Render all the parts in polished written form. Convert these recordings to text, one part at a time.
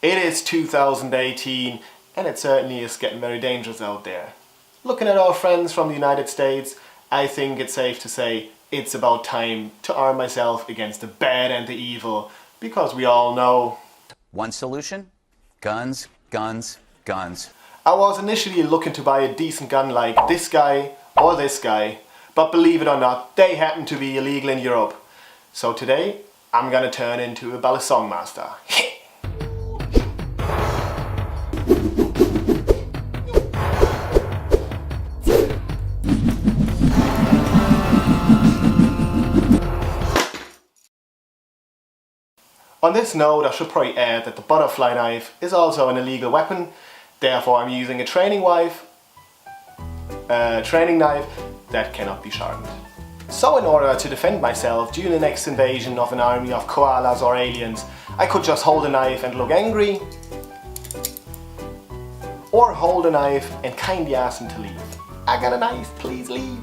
It is 2018 and it certainly is getting very dangerous out there. Looking at our friends from the United States, I think it's safe to say it's about time to arm myself against the bad and the evil, because we all know... One solution? Guns, guns, guns. I was initially looking to buy a decent gun like this guy or this guy, but believe it or not, they happen to be illegal in Europe. So today, I'm gonna turn into a Balisong master. On this note, I should probably add that the butterfly knife is also an illegal weapon, therefore I'm using a training knife that cannot be sharpened. So in order to defend myself during the next invasion of an army of koalas or aliens, I could just hold a knife and look angry, or hold a knife and kindly ask them to leave. I got a knife, please leave.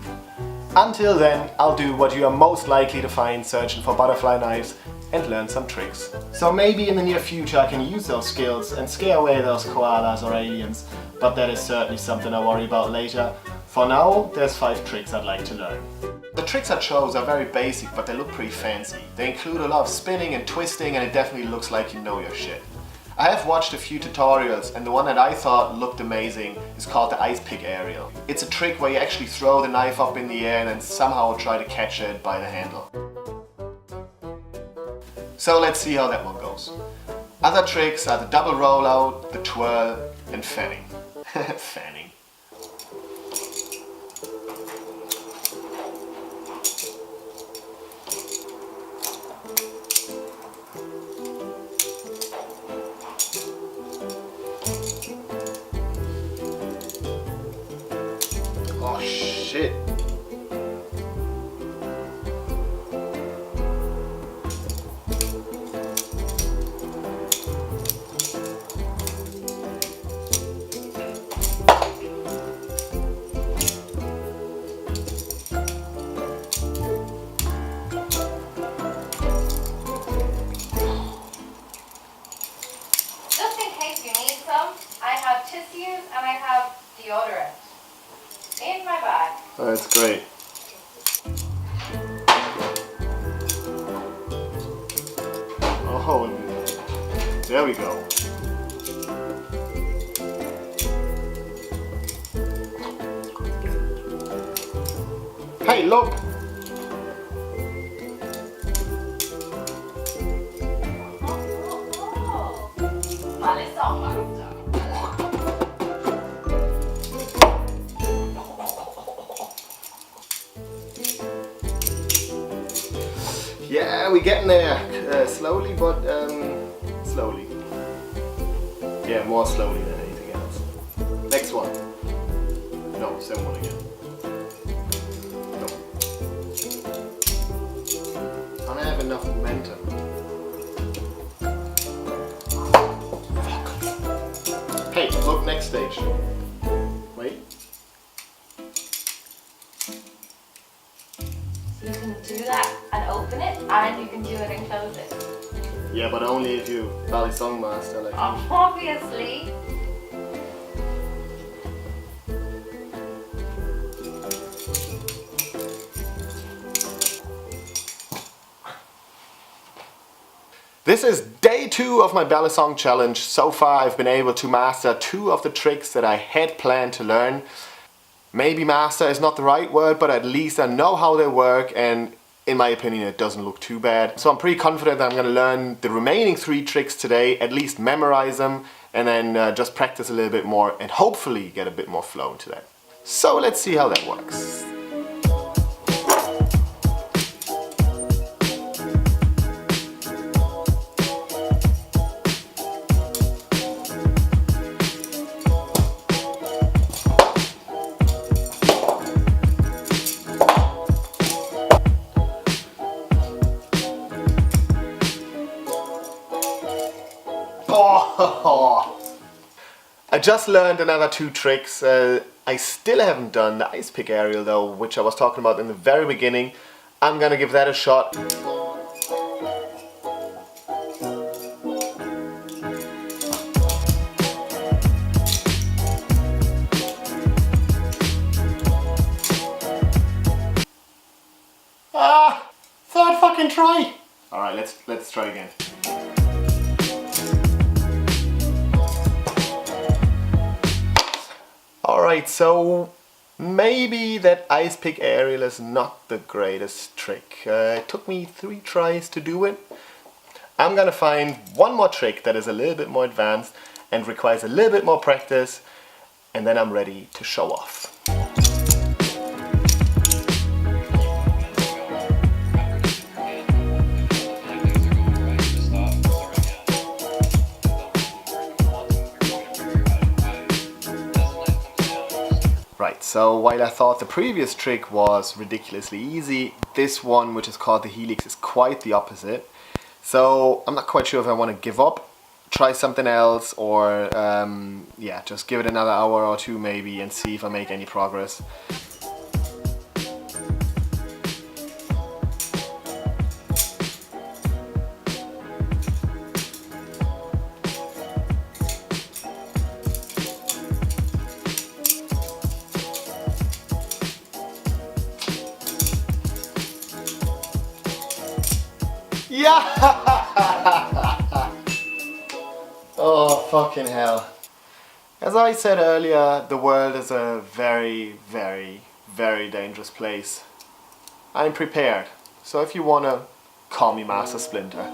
Until then, I'll do what you are most likely to find searching for butterfly knives and learn some tricks. So maybe in the near future I can use those skills and scare away those koalas or aliens, but that is certainly something I worry about later. For now, there's 5 tricks I'd like to learn. The tricks I chose are very basic, but they look pretty fancy. They include a lot of spinning and twisting, and it definitely looks like you know your shit. I have watched a few tutorials, and the one that I thought looked amazing is called the ice pick aerial. It's a trick where you actually throw the knife up in the air and then somehow try to catch it by the handle. So let's see how that one goes. Other tricks are the double rollout, the twirl, and fanning. Fanning. Oh shit. Just in case you need some, I have tissues and I have deodorant in my bag. Oh, that's great. Oh, there we go. Hey, look! Balisong master. Yeah, we're getting there. Slowly, but slowly. Yeah, more slowly than anything else. Next one. No, same one again. No. I don't have enough momentum. Fuck. Hey, look, next stage. Wait. You can do that and open it, and you can do it and close it. Yeah, but only if you Balisong master like. Obviously. This is day 2 of my Balisong challenge. So far I've been able to master 2 of the tricks that I had planned to learn. Maybe master is not the right word, but at least I know how they work, and in my opinion it doesn't look too bad. So I'm pretty confident that I'm going to learn the remaining 3 tricks today, at least memorize them, and then just practice a little bit more and hopefully get a bit more flow into that. So let's see how that works. Oh, I just learned another 2 tricks. I still haven't done the ice pick aerial though, which I was talking about in the very beginning. I'm gonna give that a shot. fucking try! Alright, let's try again. Alright, so maybe that ice pick aerial is not the greatest trick. It took me 3 tries to do it. I'm gonna find one more trick that is a little bit more advanced and requires a little bit more practice, and then I'm ready to show off. Right, so while I thought the previous trick was ridiculously easy, this one, which is called the helix, is quite the opposite. So I'm not quite sure if I want to give up, try something else, or yeah, just give it another hour or 2 maybe and see if I make any progress. Yeah! Oh, fucking hell. As I said earlier, the world is a very, very, very dangerous place. I'm prepared. So if you wanna, call me Master Splinter.